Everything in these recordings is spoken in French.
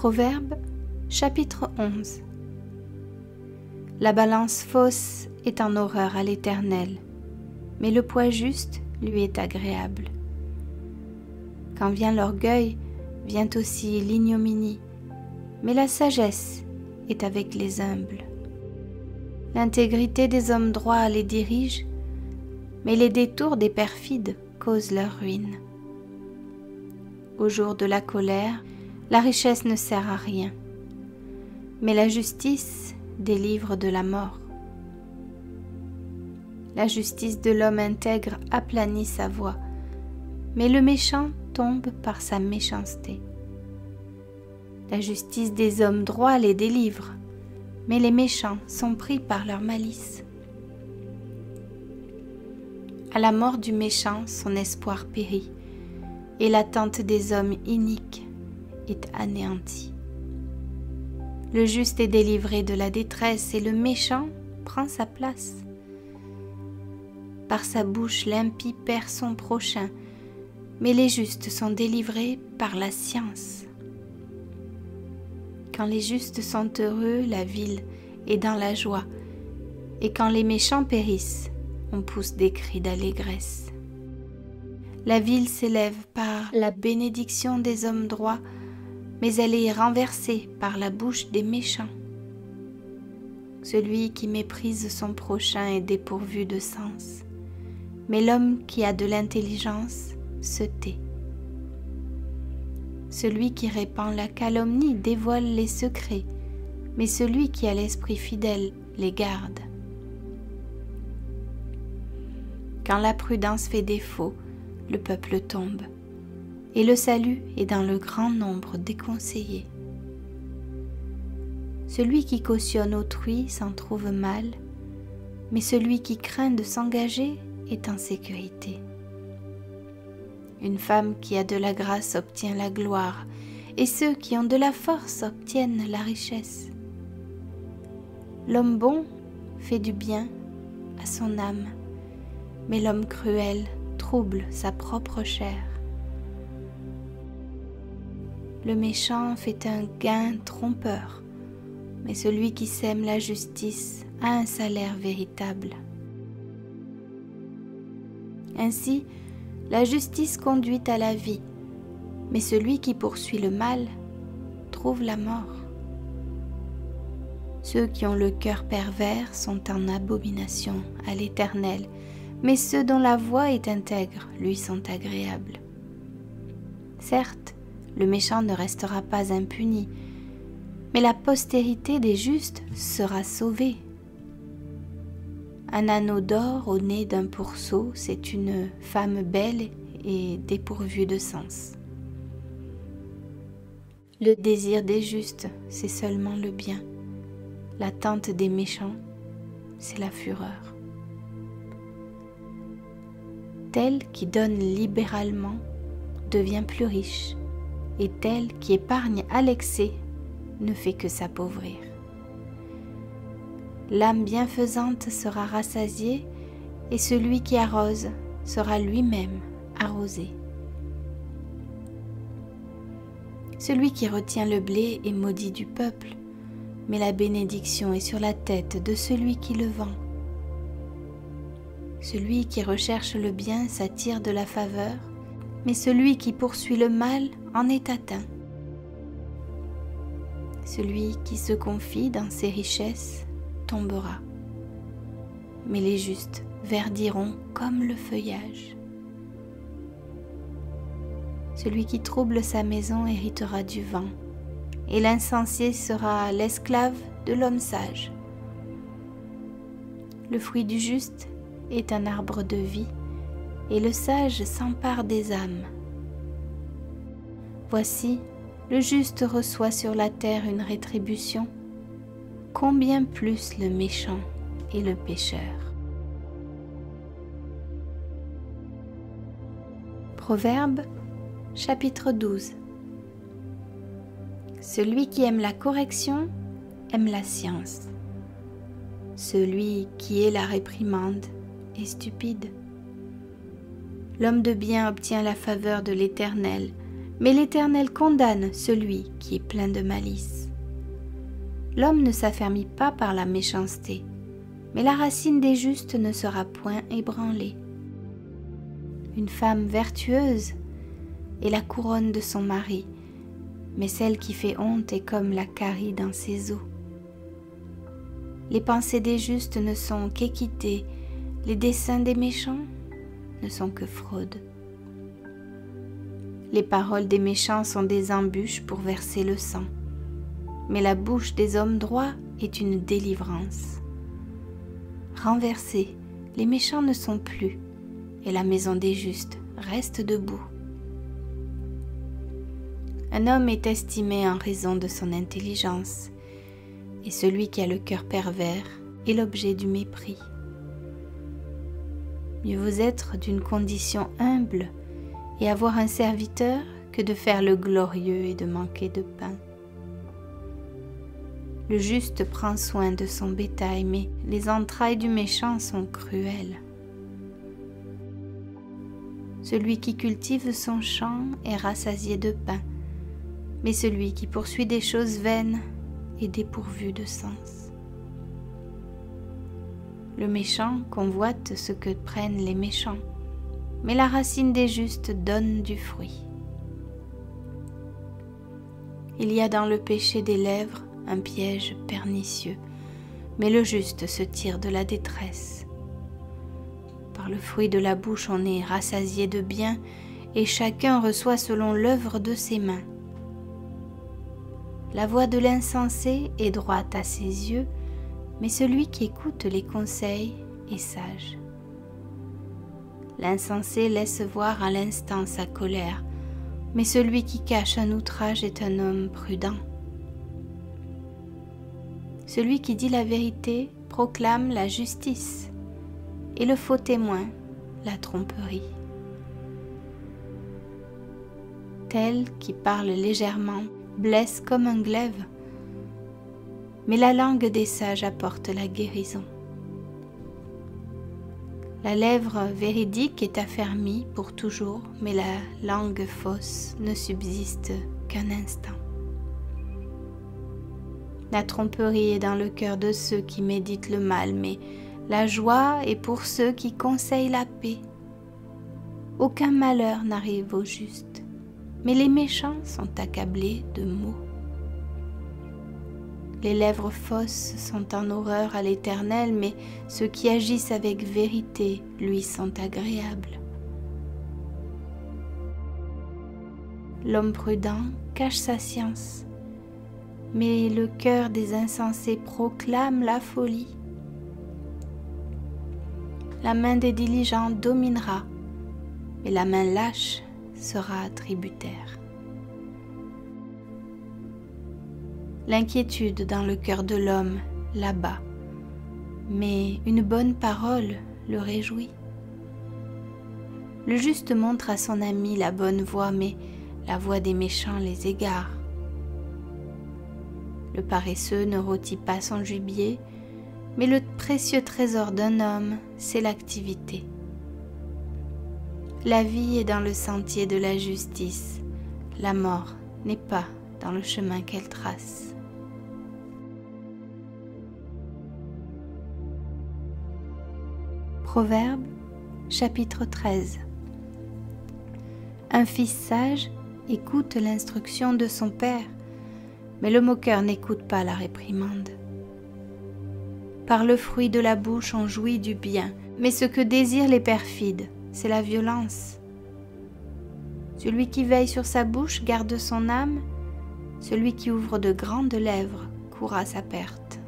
Proverbe, chapitre 11. La balance fausse est en horreur à l'Éternel, mais le poids juste lui est agréable. Quand vient l'orgueil, vient aussi l'ignominie, mais la sagesse est avec les humbles. L'intégrité des hommes droits les dirige, mais les détours des perfides causent leur ruine. Au jour de la colère, la richesse ne sert à rien, mais la justice délivre de la mort. La justice de l'homme intègre aplanit sa voie, mais le méchant tombe par sa méchanceté. La justice des hommes droits les délivre, mais les méchants sont pris par leur malice. À la mort du méchant, son espoir périt, et l'attente des hommes iniques est anéantie. Le juste est délivré de la détresse, et le méchant prend sa place. Par sa bouche, l'impie perd son prochain, mais les justes sont délivrés par la science. Quand les justes sont heureux, la ville est dans la joie, et quand les méchants périssent, on pousse des cris d'allégresse. La ville s'élève par la bénédiction des hommes droits, mais elle est renversée par la bouche des méchants. Celui qui méprise son prochain est dépourvu de sens, mais l'homme qui a de l'intelligence se tait. Celui qui répand la calomnie dévoile les secrets, mais celui qui a l'esprit fidèle les garde. Quand la prudence fait défaut, le peuple tombe, et le salut est dans le grand nombre des conseillers. Celui qui cautionne autrui s'en trouve mal, mais celui qui craint de s'engager est en sécurité. Une femme qui a de la grâce obtient la gloire, et ceux qui ont de la force obtiennent la richesse. L'homme bon fait du bien à son âme, mais l'homme cruel trouble sa propre chair. Le méchant fait un gain trompeur, mais celui qui sème la justice a un salaire véritable. Ainsi, la justice conduit à la vie, mais celui qui poursuit le mal trouve la mort. Ceux qui ont le cœur pervers sont en abomination à l'Éternel, mais ceux dont la voie est intègre lui sont agréables. Certes, le méchant ne restera pas impuni, mais la postérité des justes sera sauvée. Un anneau d'or au nez d'un pourceau, c'est une femme belle et dépourvue de sens. Le désir des justes, c'est seulement le bien. L'attente des méchants, c'est la fureur. Tel qui donne libéralement devient plus riche, et tel qui épargne à l'excès ne fait que s'appauvrir. L'âme bienfaisante sera rassasiée, et celui qui arrose sera lui-même arrosé. Celui qui retient le blé est maudit du peuple, mais la bénédiction est sur la tête de celui qui le vend. Celui qui recherche le bien s'attire de la faveur, mais celui qui poursuit le mal en est atteint. Celui qui se confie dans ses richesses tombera, mais les justes verdiront comme le feuillage. Celui qui trouble sa maison héritera du vent, et l'insensé sera l'esclave de l'homme sage. Le fruit du juste est un arbre de vie, et le sage s'empare des âmes. Voici, le juste reçoit sur la terre une rétribution, combien plus le méchant et le pécheur. Proverbe, chapitre 12. Celui qui aime la correction aime la science. Celui qui est la réprimande est stupide. L'homme de bien obtient la faveur de l'Éternel, mais l'Éternel condamne celui qui est plein de malice. L'homme ne s'affermit pas par la méchanceté, mais la racine des justes ne sera point ébranlée. Une femme vertueuse est la couronne de son mari, mais celle qui fait honte est comme la carie dans ses os. Les pensées des justes ne sont qu'équité, les desseins des méchants ne sont que fraude. Les paroles des méchants sont des embûches pour verser le sang, mais la bouche des hommes droits est une délivrance. Renversés, les méchants ne sont plus, et la maison des justes reste debout. Un homme est estimé en raison de son intelligence, et celui qui a le cœur pervers est l'objet du mépris. Mieux vaut être d'une condition humble et avoir un serviteur que de faire le glorieux et de manquer de pain. Le juste prend soin de son bétail, mais les entrailles du méchant sont cruelles. Celui qui cultive son champ est rassasié de pain, mais celui qui poursuit des choses vaines est dépourvu de sens. Le méchant convoite ce que prennent les méchants, mais la racine des justes donne du fruit. Il y a dans le péché des lèvres un piège pernicieux, mais le juste se tire de la détresse. Par le fruit de la bouche on est rassasié de bien, et chacun reçoit selon l'œuvre de ses mains. La voix de l'insensé est droite à ses yeux, mais celui qui écoute les conseils est sage. L'insensé laisse voir à l'instant sa colère, mais celui qui cache un outrage est un homme prudent. Celui qui dit la vérité proclame la justice, et le faux témoin la tromperie. Tel qui parle légèrement blesse comme un glaive, mais la langue des sages apporte la guérison. La lèvre véridique est affermie pour toujours, mais la langue fausse ne subsiste qu'un instant. La tromperie est dans le cœur de ceux qui méditent le mal, mais la joie est pour ceux qui conseillent la paix. Aucun malheur n'arrive aux justes, mais les méchants sont accablés de maux. Les lèvres fausses sont en horreur à l'Éternel, mais ceux qui agissent avec vérité lui sont agréables. L'homme prudent cache sa science, mais le cœur des insensés proclame la folie. La main des diligents dominera, mais la main lâche sera tributaire. L'inquiétude dans le cœur de l'homme l'abat, mais une bonne parole le réjouit. Le juste montre à son ami la bonne voie, mais la voie des méchants les égare. Le paresseux ne rôtit pas son gibier, mais le précieux trésor d'un homme, c'est l'activité. La vie est dans le sentier de la justice, la mort n'est pas dans le chemin qu'elle trace. Proverbe, chapitre 13. Un fils sage écoute l'instruction de son père, mais le moqueur n'écoute pas la réprimande. Par le fruit de la bouche on jouit du bien, mais ce que désirent les perfides, c'est la violence. Celui qui veille sur sa bouche garde son âme, celui qui ouvre de grandes lèvres court à sa perte.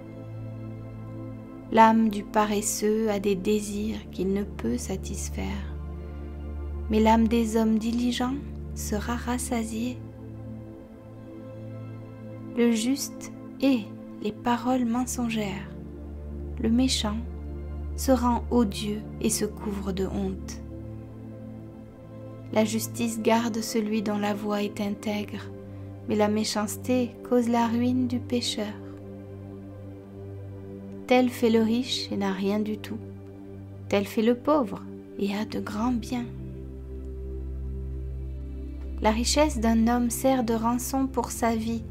L'âme du paresseux a des désirs qu'il ne peut satisfaire, mais l'âme des hommes diligents sera rassasiée. Le juste hait les paroles mensongères, le méchant se rend odieux et se couvre de honte. La justice garde celui dont la voie est intègre, mais la méchanceté cause la ruine du pécheur. Tel fait le riche et n'a rien du tout, tel fait le pauvre et a de grands biens. La richesse d'un homme sert de rançon pour sa vie,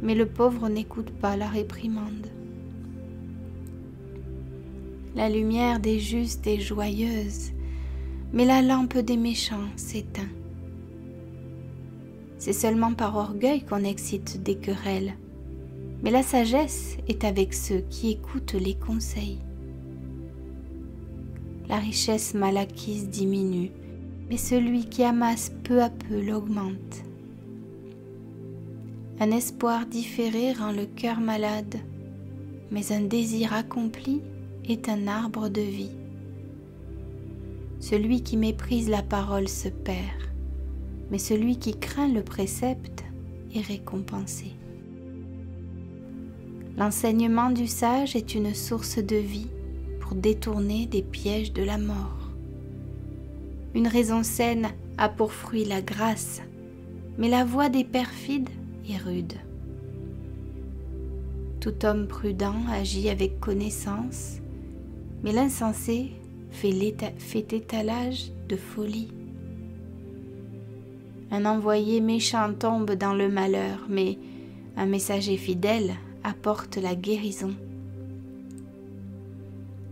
mais le pauvre n'écoute pas la réprimande. La lumière des justes est joyeuse, mais la lampe des méchants s'éteint. C'est seulement par orgueil qu'on excite des querelles, mais la sagesse est avec ceux qui écoutent les conseils. La richesse mal acquise diminue, mais celui qui amasse peu à peu l'augmente. Un espoir différé rend le cœur malade, mais un désir accompli est un arbre de vie. Celui qui méprise la parole se perd, mais celui qui craint le précepte est récompensé. L'enseignement du sage est une source de vie pour détourner des pièges de la mort. Une raison saine a pour fruit la grâce, mais la voie des perfides est rude. Tout homme prudent agit avec connaissance, mais l'insensé fait étalage de folie. Un envoyé méchant tombe dans le malheur, mais un messager fidèle apporte la guérison.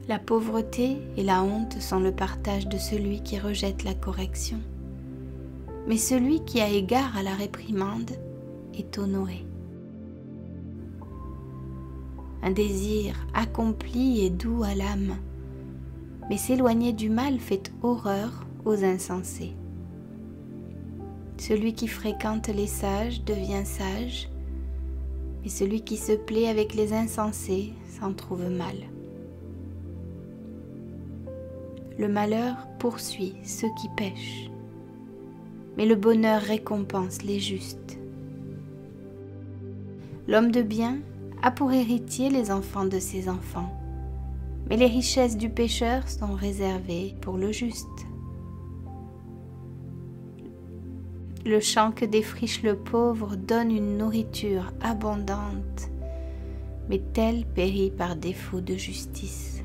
La pauvreté et la honte sont le partage de celui qui rejette la correction, mais celui qui a égard à la réprimande est honoré. Un désir accompli est doux à l'âme, mais s'éloigner du mal fait horreur aux insensés. Celui qui fréquente les sages devient sage, mais celui qui se plaît avec les insensés s'en trouve mal. Le malheur poursuit ceux qui pêchent, mais le bonheur récompense les justes. L'homme de bien a pour héritier les enfants de ses enfants, mais les richesses du pécheur sont réservées pour le juste. Le champ que défriche le pauvre donne une nourriture abondante, mais tel périt par défaut de justice.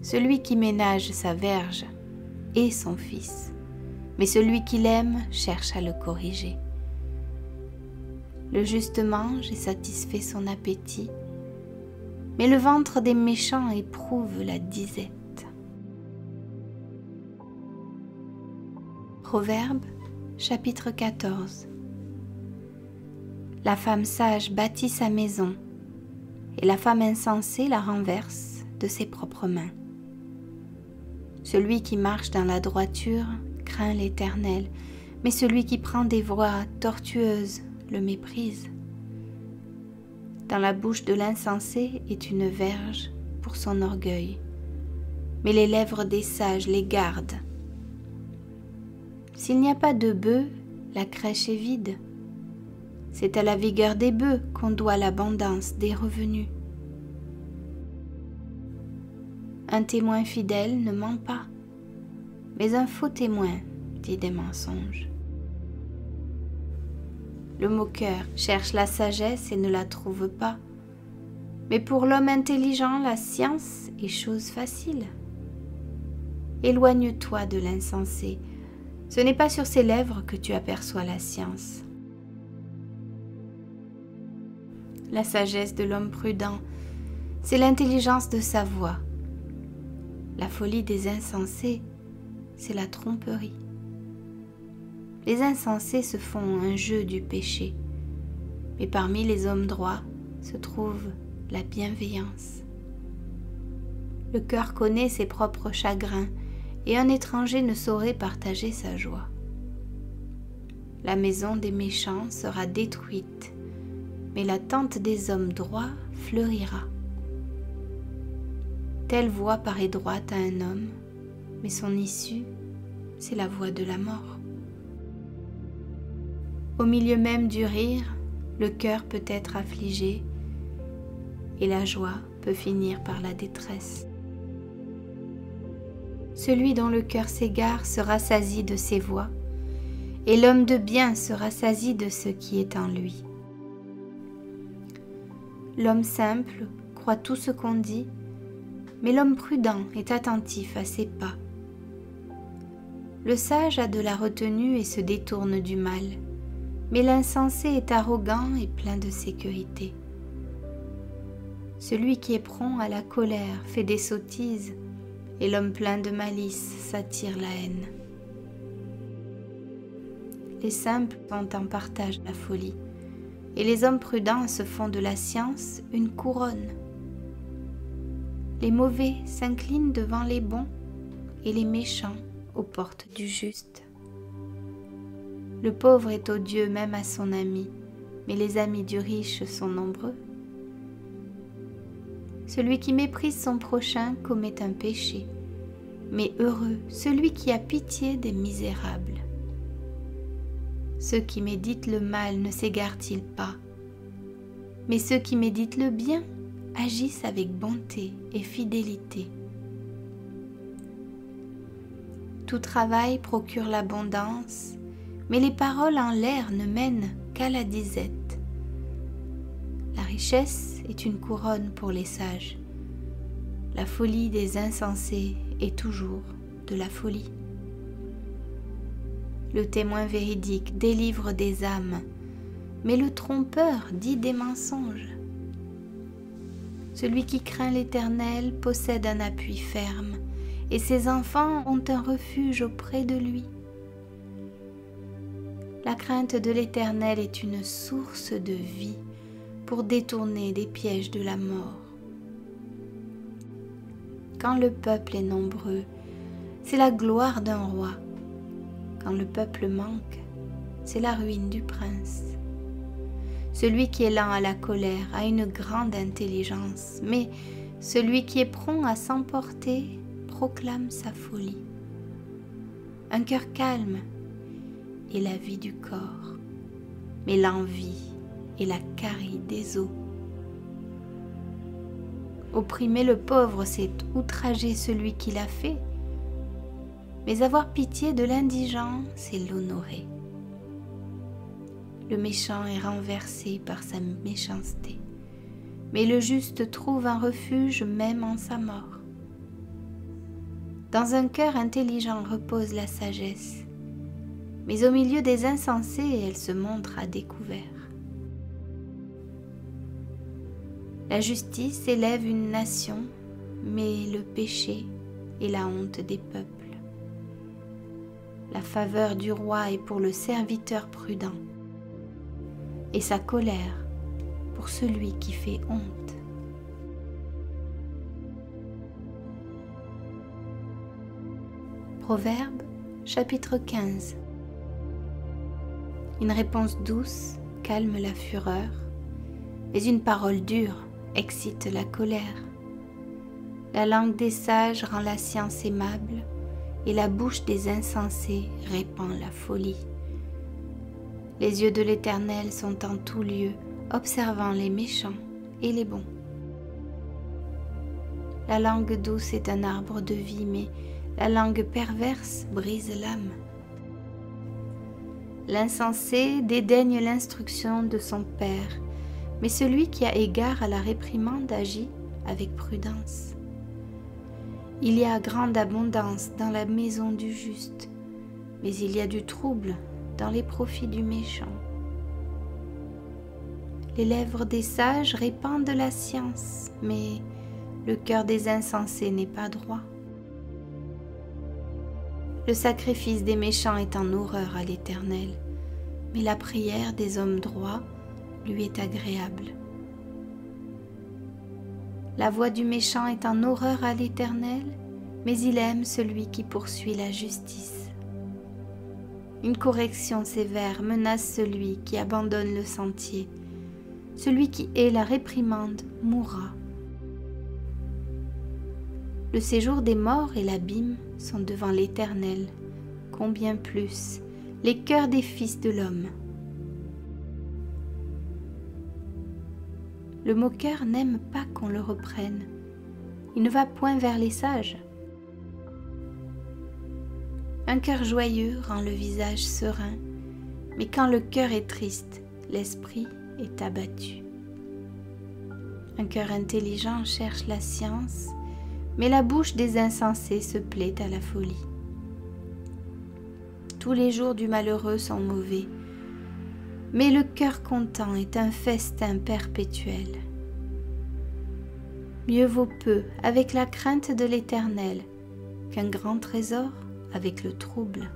Celui qui ménage sa verge est son fils, mais celui qui l'aime cherche à le corriger. Le juste mange et satisfait son appétit, mais le ventre des méchants éprouve la disette. Proverbe, chapitre 14. La femme sage bâtit sa maison, et la femme insensée la renverse de ses propres mains. Celui qui marche dans la droiture craint l'Éternel, mais celui qui prend des voies tortueuses le méprise. Dans la bouche de l'insensé est une verge pour son orgueil, mais les lèvres des sages les gardent. S'il n'y a pas de bœufs, la crèche est vide. C'est à la vigueur des bœufs qu'on doit l'abondance des revenus. Un témoin fidèle ne ment pas, mais un faux témoin dit des mensonges. Le moqueur cherche la sagesse et ne la trouve pas, mais pour l'homme intelligent, la science est chose facile. Éloigne-toi de l'insensé, ce n'est pas sur ses lèvres que tu aperçois la science. La sagesse de l'homme prudent, c'est l'intelligence de sa voix. La folie des insensés, c'est la tromperie. Les insensés se font un jeu du péché, mais parmi les hommes droits se trouve la bienveillance. Le cœur connaît ses propres chagrins, et un étranger ne saurait partager sa joie. La maison des méchants sera détruite, mais la tente des hommes droits fleurira. Telle voie paraît droite à un homme, mais son issue, c'est la voie de la mort. Au milieu même du rire, le cœur peut être affligé, et la joie peut finir par la détresse. Celui dont le cœur s'égare se rassasie de ses voies, et l'homme de bien se rassasie de ce qui est en lui. L'homme simple croit tout ce qu'on dit, mais l'homme prudent est attentif à ses pas. Le sage a de la retenue et se détourne du mal, mais l'insensé est arrogant et plein de sécurité. Celui qui est prompt à la colère fait des sottises, et l'homme plein de malice s'attire la haine. Les simples sont en partage la folie, et les hommes prudents se font de la science une couronne. Les mauvais s'inclinent devant les bons, et les méchants aux portes du juste. Le pauvre est odieux même à son ami, mais les amis du riche sont nombreux. Celui qui méprise son prochain commet un péché, mais heureux celui qui a pitié des misérables. Ceux qui méditent le mal ne s'égarent-ils pas, mais ceux qui méditent le bien agissent avec bonté et fidélité. Tout travail procure l'abondance, mais les paroles en l'air ne mènent qu'à la disette. La richesse est une couronne pour les sages. La folie des insensés est toujours de la folie. Le témoin véridique délivre des âmes, mais le trompeur dit des mensonges. Celui qui craint l'Éternel possède un appui ferme, et ses enfants ont un refuge auprès de lui. La crainte de l'Éternel est une source de vie pour détourner des pièges de la mort. Quand le peuple est nombreux, c'est la gloire d'un roi. Quand le peuple manque, c'est la ruine du prince. Celui qui est lent à la colère a une grande intelligence, mais celui qui est prompt à s'emporter proclame sa folie. Un cœur calme est la vie du corps, mais l'envie est la carie des os. Opprimer le pauvre, c'est outrager celui qui l'a fait, mais avoir pitié de l'indigent, c'est l'honorer. Le méchant est renversé par sa méchanceté, mais le juste trouve un refuge même en sa mort. Dans un cœur intelligent repose la sagesse, mais au milieu des insensés, elle se montre à découvert. La justice élève une nation, mais le péché est la honte des peuples. La faveur du roi est pour le serviteur prudent, et sa colère pour celui qui fait honte. Proverbe, chapitre 15. Une réponse douce calme la fureur, mais une parole dure excite la colère. La langue des sages rend la science aimable, et la bouche des insensés répand la folie. Les yeux de l'Éternel sont en tout lieu, observant les méchants et les bons. La langue douce est un arbre de vie, mais la langue perverse brise l'âme. L'insensé dédaigne l'instruction de son père, mais celui qui a égard à la réprimande agit avec prudence. Il y a grande abondance dans la maison du juste, mais il y a du trouble dans les profits du méchant. Les lèvres des sages répandent la science, mais le cœur des insensés n'est pas droit. Le sacrifice des méchants est en horreur à l'Éternel, mais la prière des hommes droits lui est agréable. La voix du méchant est en horreur à l'Éternel, mais il aime celui qui poursuit la justice. Une correction sévère menace celui qui abandonne le sentier. Celui qui hait la réprimande mourra. Le séjour des morts et l'abîme sont devant l'Éternel, combien plus les cœurs des fils de l'homme. Le moqueur n'aime pas qu'on le reprenne, il ne va point vers les sages. Un cœur joyeux rend le visage serein, mais quand le cœur est triste, l'esprit est abattu. Un cœur intelligent cherche la science, mais la bouche des insensés se plaît à la folie. tous les jours du malheureux sont mauvais, mais le cœur content est un festin perpétuel. Mieux vaut peu avec la crainte de l'Éternel qu'un grand trésor avec le trouble.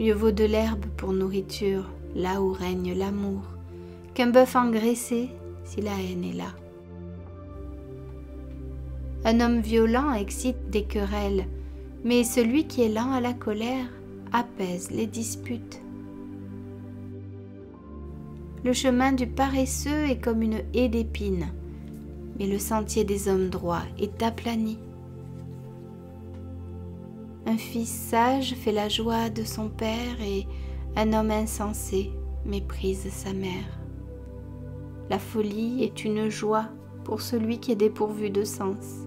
Mieux vaut de l'herbe pour nourriture, là où règne l'amour, qu'un bœuf engraissé si la haine est là. Un homme violent excite des querelles, mais celui qui est lent à la colère apaise les disputes. Le chemin du paresseux est comme une haie d'épines, mais le sentier des hommes droits est aplani. Un fils sage fait la joie de son père et un homme insensé méprise sa mère. La folie est une joie pour celui qui est dépourvu de sens,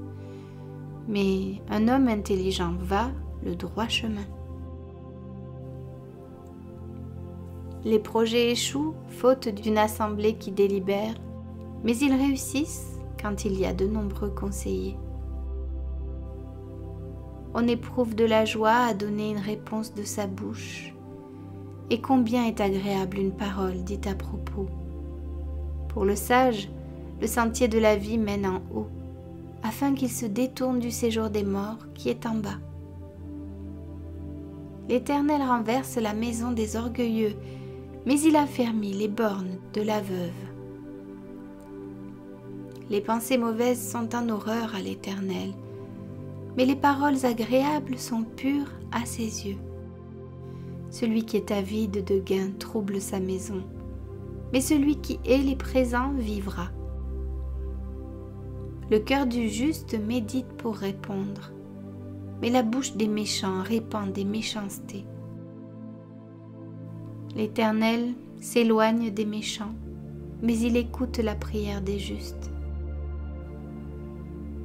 mais un homme intelligent va le droit chemin. Les projets échouent faute d'une assemblée qui délibère, mais ils réussissent quand il y a de nombreux conseillers. On éprouve de la joie à donner une réponse de sa bouche, et combien est agréable une parole dite à propos. Pour le sage, le sentier de la vie mène en haut, afin qu'il se détourne du séjour des morts qui est en bas. L'Éternel renverse la maison des orgueilleux, mais il affermit les bornes de la veuve. Les pensées mauvaises sont en horreur à l'Éternel, mais les paroles agréables sont pures à ses yeux. Celui qui est avide de gain trouble sa maison, mais celui qui hait les présents vivra. Le cœur du juste médite pour répondre, mais la bouche des méchants répand des méchancetés. L'Éternel s'éloigne des méchants, mais il écoute la prière des justes.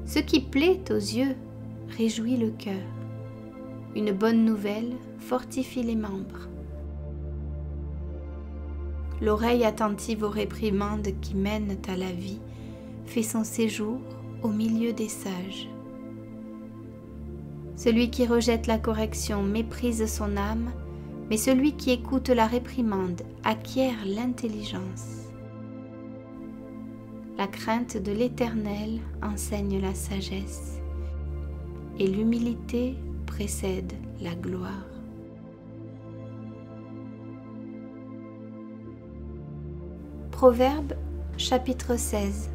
Ce qui plaît aux yeux réjouit le cœur. Une bonne nouvelle fortifie les membres. L'oreille attentive aux réprimandes qui mènent à la vie fait son séjour au milieu des sages. Celui qui rejette la correction méprise son âme, mais celui qui écoute la réprimande acquiert l'intelligence. La crainte de l'Éternel enseigne la sagesse, et l'humilité précède la gloire. Proverbe chapitre 16.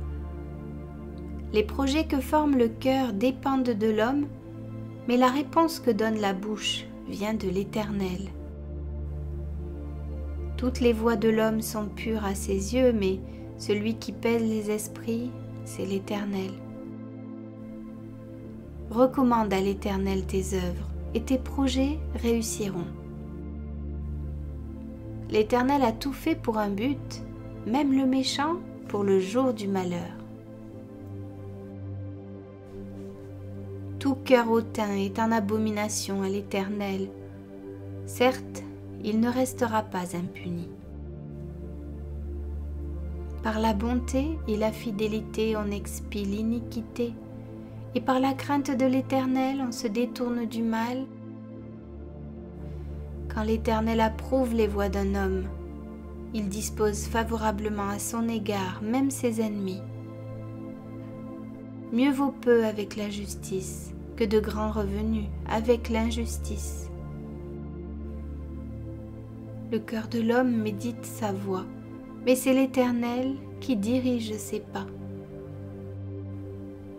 Les projets que forme le cœur dépendent de l'homme, mais la réponse que donne la bouche vient de l'Éternel. Toutes les voies de l'homme sont pures à ses yeux, mais celui qui pèse les esprits, c'est l'Éternel. Recommande à l'Éternel tes œuvres, et tes projets réussiront. L'Éternel a tout fait pour un but, même le méchant pour le jour du malheur. Tout cœur hautain est en abomination à l'Éternel. Certes, il ne restera pas impuni. Par la bonté et la fidélité, on expie l'iniquité, et par la crainte de l'Éternel, on se détourne du mal. Quand l'Éternel approuve les voies d'un homme, il dispose favorablement à son égard même ses ennemis. Mieux vaut peu avec la justice que de grands revenus avec l'injustice. Le cœur de l'homme médite sa voie, mais c'est l'Éternel qui dirige ses pas.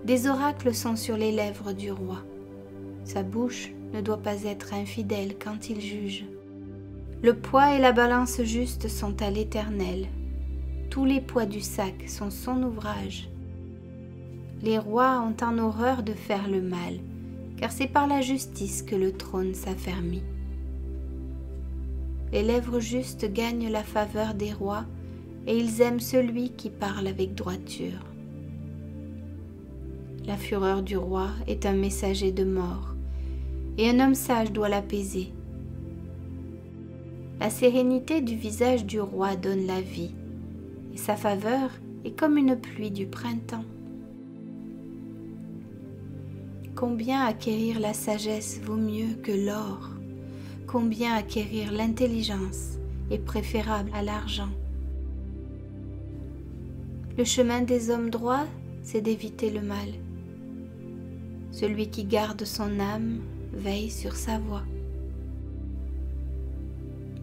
Des oracles sont sur les lèvres du roi. Sa bouche ne doit pas être infidèle quand il juge. Le poids et la balance juste sont à l'Éternel. Tous les poids du sac sont son ouvrage. Les rois ont en horreur de faire le mal, car c'est par la justice que le trône s'affermit. Les lèvres justes gagnent la faveur des rois, et ils aiment celui qui parle avec droiture. La fureur du roi est un messager de mort, et un homme sage doit l'apaiser. La sérénité du visage du roi donne la vie, et sa faveur est comme une pluie du printemps. Combien acquérir la sagesse vaut mieux que l'or? Combien acquérir l'intelligence est préférable à l'argent? Le chemin des hommes droits, c'est d'éviter le mal. Celui qui garde son âme veille sur sa voie.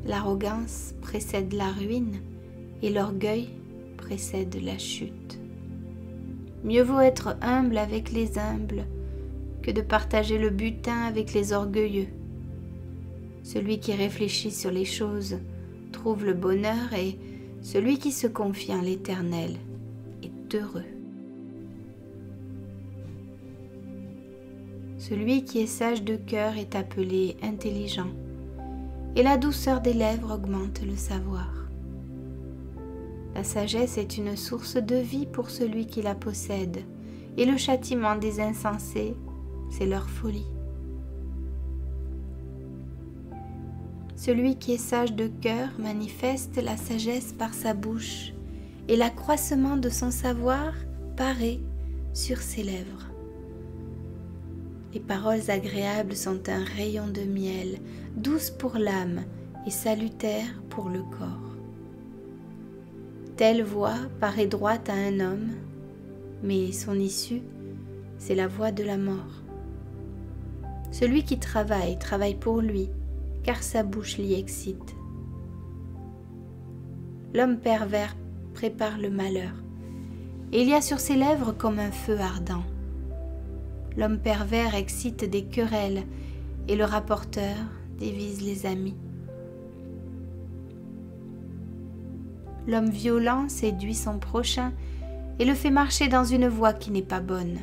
L'arrogance précède la ruine et l'orgueil précède la chute. Mieux vaut être humble avec les humbles que de partager le butin avec les orgueilleux. Celui qui réfléchit sur les choses trouve le bonheur et celui qui se confie en l'Éternel est heureux. Celui qui est sage de cœur est appelé intelligent, et la douceur des lèvres augmente le savoir. La sagesse est une source de vie pour celui qui la possède, et le châtiment des insensés, c'est leur folie. Celui qui est sage de cœur manifeste la sagesse par sa bouche, et l'accroissement de son savoir paraît sur ses lèvres. Les paroles agréables sont un rayon de miel, douces pour l'âme et salutaires pour le corps. Telle voie paraît droite à un homme, mais son issue, c'est la voie de la mort. Celui qui travaille, travaille pour lui, car sa bouche l'y excite. L'homme pervers prépare le malheur, et il y a sur ses lèvres comme un feu ardent. L'homme pervers excite des querelles, et le rapporteur divise les amis. L'homme violent séduit son prochain et le fait marcher dans une voie qui n'est pas bonne.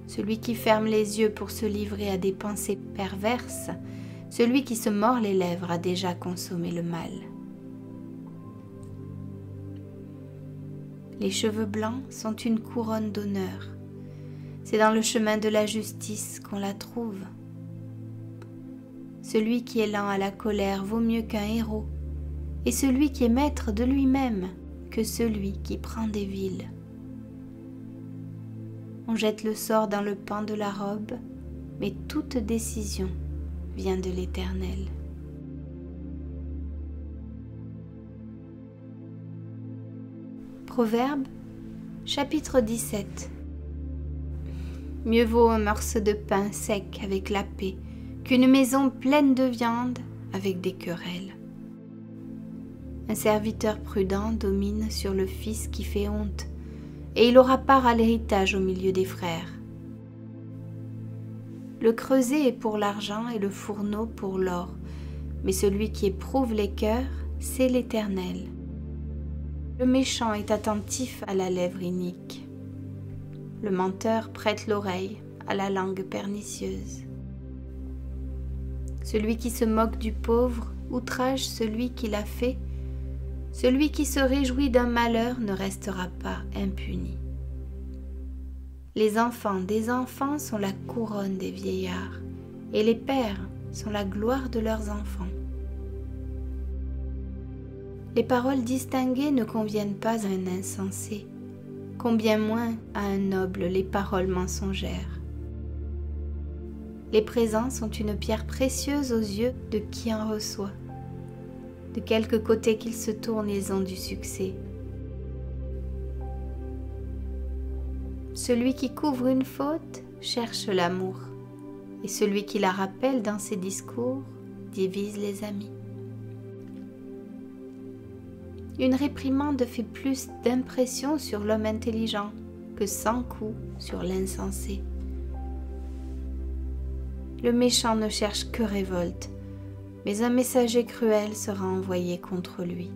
Celui qui ferme les yeux pour se livrer à des pensées perverses, celui qui se mord les lèvres a déjà consommé le mal. Les cheveux blancs sont une couronne d'honneur. C'est dans le chemin de la justice qu'on la trouve. Celui qui est lent à la colère vaut mieux qu'un héros, et celui qui est maître de lui-même que celui qui prend des villes. On jette le sort dans le pan de la robe, mais toute décision vient de l'Éternel. Proverbe, chapitre 17. Mieux vaut un morceau de pain sec avec la paix qu'une maison pleine de viande avec des querelles. Un serviteur prudent domine sur le fils qui fait honte, et il aura part à l'héritage au milieu des frères. Le creuset est pour l'argent et le fourneau pour l'or, mais celui qui éprouve les cœurs, c'est l'Éternel. Le méchant est attentif à la lèvre inique. Le menteur prête l'oreille à la langue pernicieuse. Celui qui se moque du pauvre outrage celui qui l'a fait. Celui qui se réjouit d'un malheur ne restera pas impuni. Les enfants des enfants sont la couronne des vieillards, et les pères sont la gloire de leurs enfants. Les paroles distinguées ne conviennent pas à un insensé, combien moins à un noble les paroles mensongères. Les présents sont une pierre précieuse aux yeux de qui en reçoit. De quelque côté qu'ils se tournent, ils ont du succès. Celui qui couvre une faute cherche l'amour, et celui qui la rappelle dans ses discours divise les amis. Une réprimande fait plus d'impression sur l'homme intelligent que 100 coups sur l'insensé. Le méchant ne cherche que révolte, mais un messager cruel sera envoyé contre lui.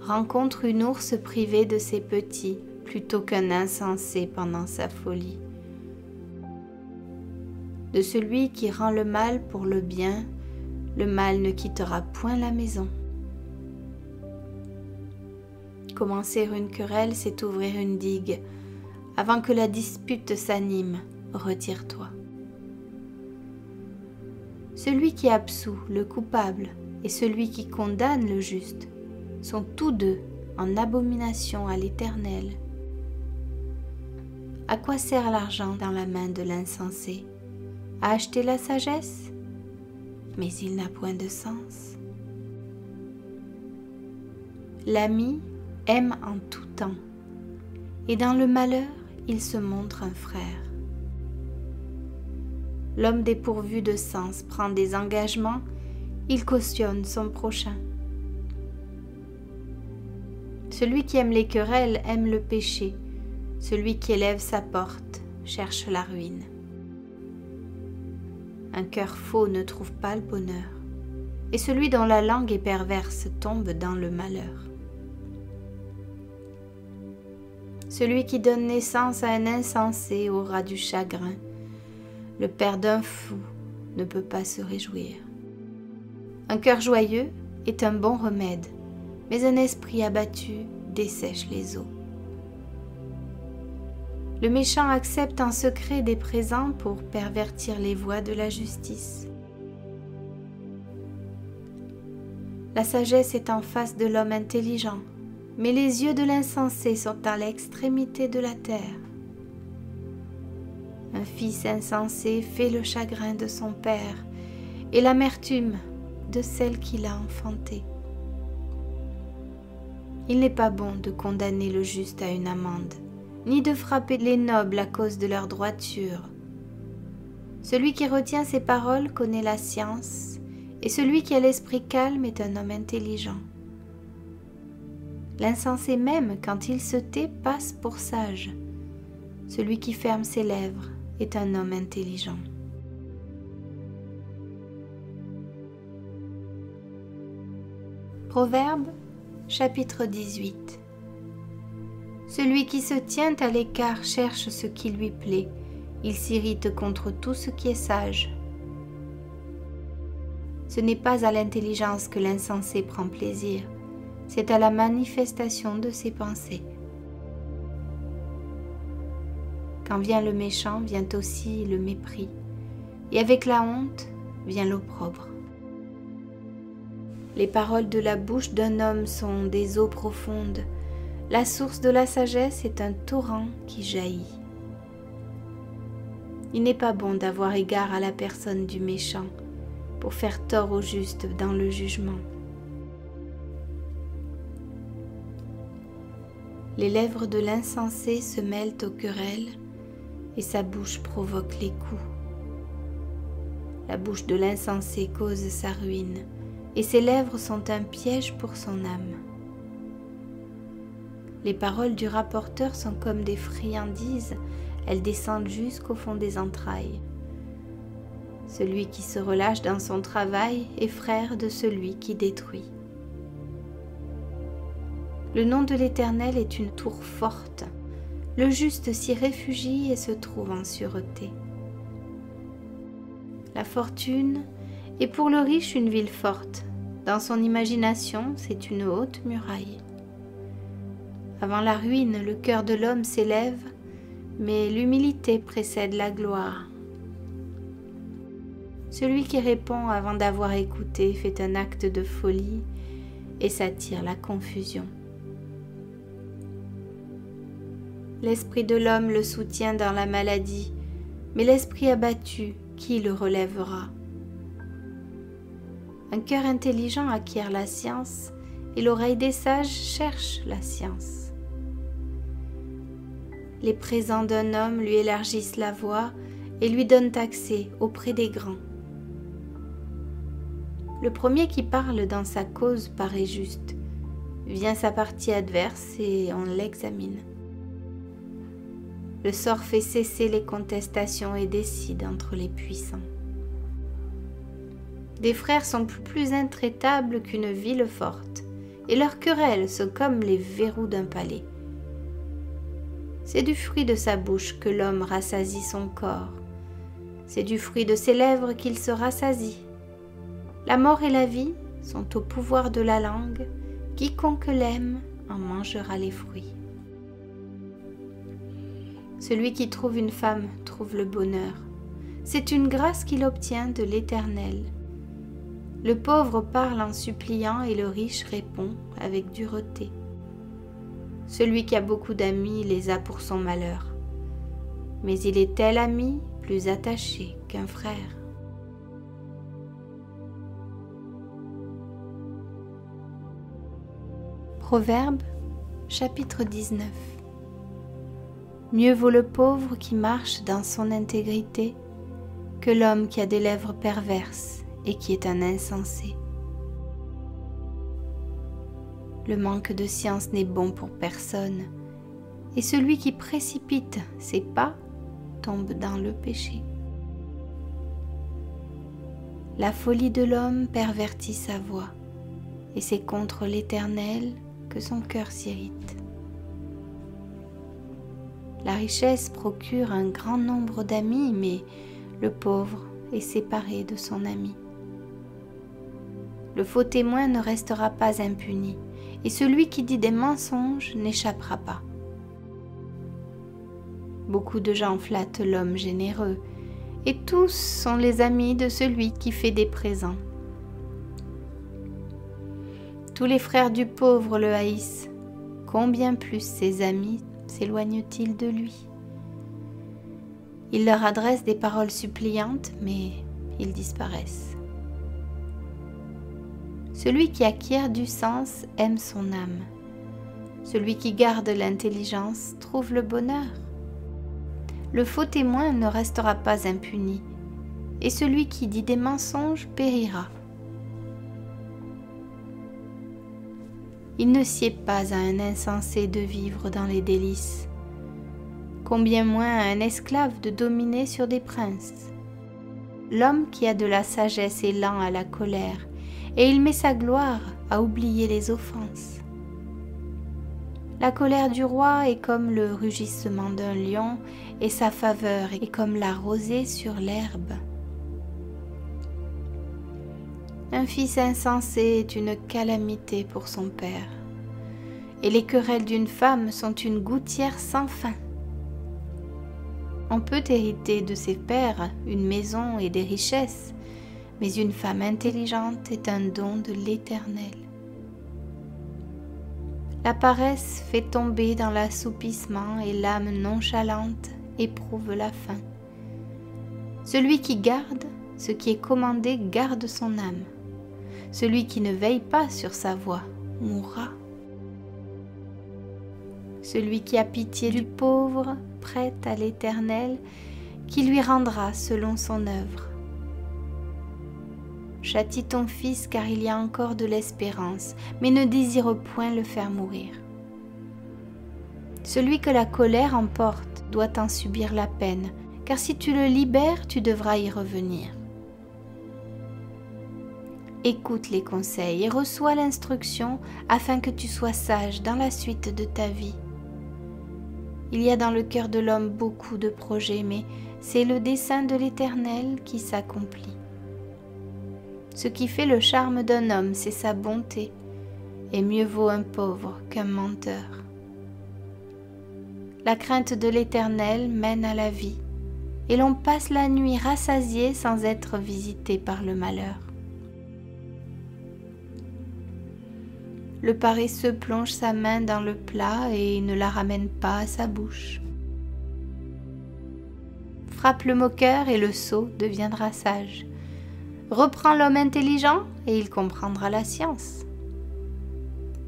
Rencontre une ours privée de ses petits plutôt qu'un insensé pendant sa folie. De celui qui rend le mal pour le bien, le mal ne quittera point la maison. Commencer une querelle, c'est ouvrir une digue. Avant que la dispute s'anime, retire-toi. Celui qui absout le coupable et celui qui condamne le juste sont tous deux en abomination à l'Éternel. À quoi sert l'argent dans la main de l'insensé? À acheter la sagesse? Mais il n'a point de sens. L'ami aime en tout temps, et dans le malheur, il se montre un frère. L'homme dépourvu de sens prend des engagements, il cautionne son prochain. Celui qui aime les querelles aime le péché, celui qui élève sa porte cherche la ruine. Un cœur faux ne trouve pas le bonheur, et celui dont la langue est perverse tombe dans le malheur. Celui qui donne naissance à un insensé aura du chagrin. Le père d'un fou ne peut pas se réjouir. Un cœur joyeux est un bon remède, mais un esprit abattu dessèche les eaux. Le méchant accepte en secret des présents pour pervertir les voies de la justice. La sagesse est en face de l'homme intelligent, mais les yeux de l'insensé sont à l'extrémité de la terre. Un fils insensé fait le chagrin de son père et l'amertume de celle qui l'a enfanté. Il n'est pas bon de condamner le juste à une amende, ni de frapper les nobles à cause de leur droiture. Celui qui retient ses paroles connaît la science, et celui qui a l'esprit calme est un homme intelligent. L'insensé même, quand il se tait, passe pour sage. Celui qui ferme ses lèvres est un homme intelligent. Proverbe, chapitre 18. Celui qui se tient à l'écart cherche ce qui lui plaît. Il s'irrite contre tout ce qui est sage. Ce n'est pas à l'intelligence que l'insensé prend plaisir, c'est à la manifestation de ses pensées. Quand vient le méchant, vient aussi le mépris, et avec la honte vient l'opprobre. Les paroles de la bouche d'un homme sont des eaux profondes. La source de la sagesse est un torrent qui jaillit. Il n'est pas bon d'avoir égard à la personne du méchant pour faire tort au juste dans le jugement. Les lèvres de l'insensé se mêlent aux querelles et sa bouche provoque les coups. La bouche de l'insensé cause sa ruine et ses lèvres sont un piège pour son âme. Les paroles du rapporteur sont comme des friandises, elles descendent jusqu'au fond des entrailles. Celui qui se relâche dans son travail est frère de celui qui détruit. Le nom de l'Éternel est une tour forte. Le juste s'y réfugie et se trouve en sûreté. La fortune est pour le riche une ville forte. Dans son imagination, c'est une haute muraille. Avant la ruine, le cœur de l'homme s'élève, mais l'humilité précède la gloire. Celui qui répond avant d'avoir écouté fait un acte de folie et s'attire la confusion. L'esprit de l'homme le soutient dans la maladie, mais l'esprit abattu, qui le relèvera? Un cœur intelligent acquiert la science, et l'oreille des sages cherche la science. Les présents d'un homme lui élargissent la voie et lui donnent accès auprès des grands. Le premier qui parle dans sa cause paraît juste. Vient sa partie adverse et on l'examine. Le sort fait cesser les contestations et décide entre les puissants. Des frères sont plus intraitables qu'une ville forte, et leurs querelles sont comme les verrous d'un palais. C'est du fruit de sa bouche que l'homme rassasie son corps. C'est du fruit de ses lèvres qu'il se rassasie. La mort et la vie sont au pouvoir de la langue. Quiconque l'aime en mangera les fruits. Celui qui trouve une femme trouve le bonheur. C'est une grâce qu'il obtient de l'Éternel. Le pauvre parle en suppliant et le riche répond avec dureté. Celui qui a beaucoup d'amis les a pour son malheur. mais il est tel ami plus attaché qu'un frère. Proverbe, chapitre 19. Mieux vaut le pauvre qui marche dans son intégrité que l'homme qui a des lèvres perverses et qui est un insensé. Le manque de science n'est bon pour personne, et celui qui précipite ses pas tombe dans le péché. La folie de l'homme pervertit sa voie, et c'est contre l'Éternel que son cœur s'irrite. La richesse procure un grand nombre d'amis, mais le pauvre est séparé de son ami. Le faux témoin ne restera pas impuni, et celui qui dit des mensonges n'échappera pas. Beaucoup de gens flattent l'homme généreux, et tous sont les amis de celui qui fait des présents. Tous les frères du pauvre le haïssent, combien plus ses amis s'éloignent-ils de lui? Il leur adresse des paroles suppliantes, mais ils disparaissent. Celui qui acquiert du sens aime son âme. Celui qui garde l'intelligence trouve le bonheur. Le faux témoin ne restera pas impuni, et celui qui dit des mensonges périra. Il ne sied pas à un insensé de vivre dans les délices, combien moins à un esclave de dominer sur des princes. L'homme qui a de la sagesse est lent à la colère, et il met sa gloire à oublier les offenses. La colère du roi est comme le rugissement d'un lion, et sa faveur est comme la rosée sur l'herbe. Un fils insensé est une calamité pour son père, et les querelles d'une femme sont une gouttière sans fin. On peut hériter de ses pères une maison et des richesses, mais une femme intelligente est un don de l'Éternel. La paresse fait tomber dans l'assoupissement et l'âme nonchalante éprouve la faim. Celui qui garde ce qui est commandé garde son âme. Celui qui ne veille pas sur sa voie mourra. Celui qui a pitié du pauvre prête à l'Éternel, qui lui rendra selon son œuvre. Châtie ton fils car il y a encore de l'espérance, mais ne désire point le faire mourir. Celui que la colère emporte doit en subir la peine, car si tu le libères, tu devras y revenir. Écoute les conseils et reçois l'instruction afin que tu sois sage dans la suite de ta vie. Il y a dans le cœur de l'homme beaucoup de projets, mais c'est le dessein de l'Éternel qui s'accomplit. Ce qui fait le charme d'un homme, c'est sa bonté, et mieux vaut un pauvre qu'un menteur. La crainte de l'Éternel mène à la vie, et l'on passe la nuit rassasié sans être visité par le malheur. Le paresseux plonge sa main dans le plat et ne la ramène pas à sa bouche. Frappe le moqueur et le sot deviendra sage. Reprends l'homme intelligent et il comprendra la science.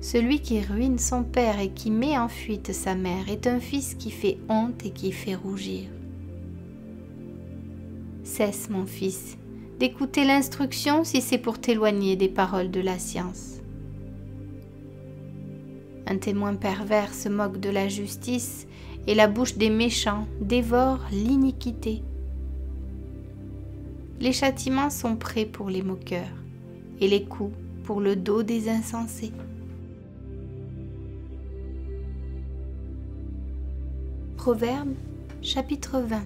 Celui qui ruine son père et qui met en fuite sa mère est un fils qui fait honte et qui fait rougir. Cesse, mon fils, d'écouter l'instruction si c'est pour t'éloigner des paroles de la science. Un témoin pervers se moque de la justice et la bouche des méchants dévore l'iniquité. Les châtiments sont prêts pour les moqueurs et les coups pour le dos des insensés. Proverbe, chapitre 20.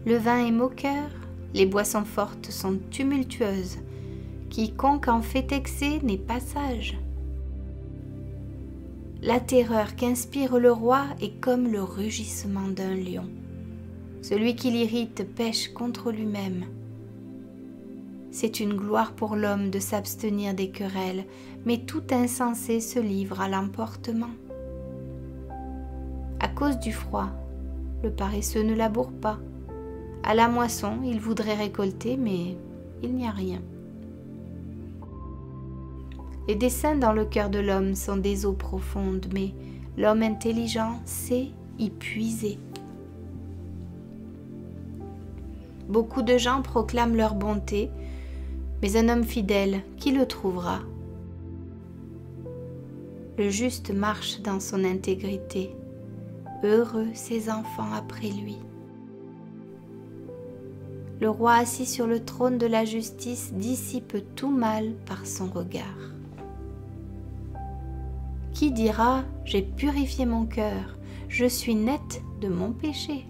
Le vin est moqueur, les boissons fortes sont tumultueuses. Quiconque en fait excès n'est pas sage. La terreur qu'inspire le roi est comme le rugissement d'un lion. Celui qui l'irrite pêche contre lui-même. C'est une gloire pour l'homme de s'abstenir des querelles, mais tout insensé se livre à l'emportement. À cause du froid, le paresseux ne laboure pas. À la moisson, il voudrait récolter, mais il n'y a rien. Les desseins dans le cœur de l'homme sont des eaux profondes, mais l'homme intelligent sait y puiser. Beaucoup de gens proclament leur bonté, mais un homme fidèle, qui le trouvera? Le juste marche dans son intégrité. Heureux ses enfants après lui. Le roi assis sur le trône de la justice dissipe tout mal par son regard. Qui dira « J'ai purifié mon cœur, je suis net de mon péché ».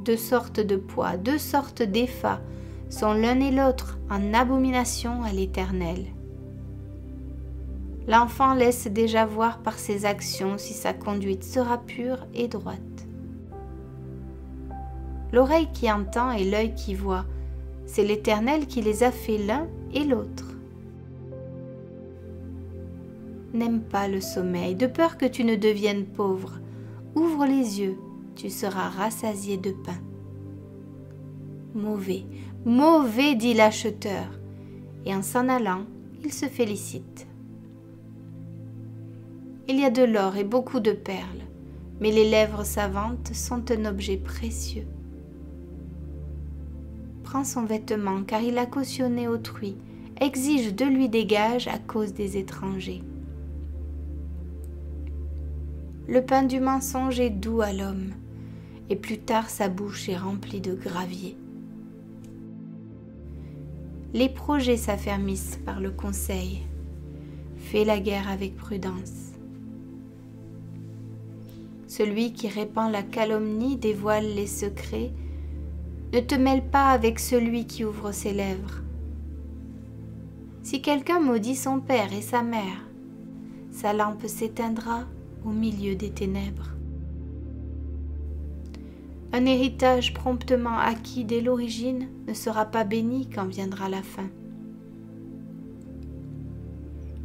Deux sortes de poids, deux sortes d'effats sont l'un et l'autre en abomination à l'Éternel. L'enfant laisse déjà voir par ses actions si sa conduite sera pure et droite. L'oreille qui entend et l'œil qui voit, c'est l'Éternel qui les a fait l'un et l'autre. N'aime pas le sommeil, de peur que tu ne deviennes pauvre. Ouvre les yeux, tu seras rassasié de pain. Mauvais, mauvais, dit l'acheteur, et en s'en allant, il se félicite. Il y a de l'or et beaucoup de perles, mais les lèvres savantes sont un objet précieux. Prends son vêtement, car il a cautionné autrui, exige de lui des gages à cause des étrangers. Le pain du mensonge est doux à l'homme, et plus tard sa bouche est remplie de gravier. Les projets s'affermissent par le conseil. Fais la guerre avec prudence. Celui qui répand la calomnie dévoile les secrets. Ne te mêle pas avec celui qui ouvre ses lèvres. Si quelqu'un maudit son père et sa mère, sa lampe s'éteindra au milieu des ténèbres. Un héritage promptement acquis dès l'origine ne sera pas béni quand viendra la fin.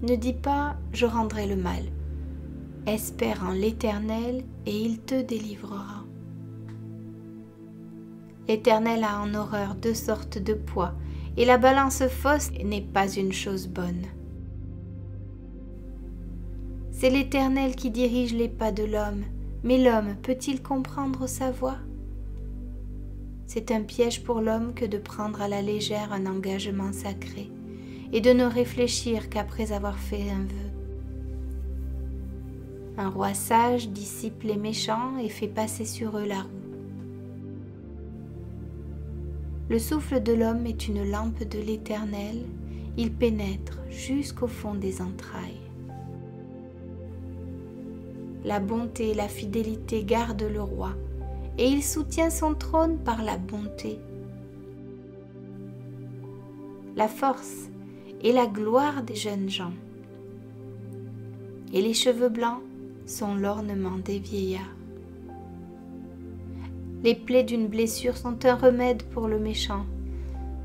Ne dis pas « je rendrai le mal ». Espère en l'Éternel et il te délivrera. L'Éternel a en horreur deux sortes de poids, et la balance fausse n'est pas une chose bonne. C'est l'Éternel qui dirige les pas de l'homme, mais l'homme peut-il comprendre sa voie? C'est un piège pour l'homme que de prendre à la légère un engagement sacré, et de ne réfléchir qu'après avoir fait un vœu. Un roi sage dissipe les méchants et fait passer sur eux la roue. Le souffle de l'homme est une lampe de l'Éternel, il pénètre jusqu'au fond des entrailles. La bonté et la fidélité gardent le roi, et il soutient son trône par la bonté. La force est la gloire des jeunes gens, et les cheveux blancs sont l'ornement des vieillards. Les plaies d'une blessure sont un remède pour le méchant,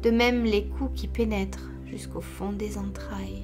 de même les coups qui pénètrent jusqu'au fond des entrailles.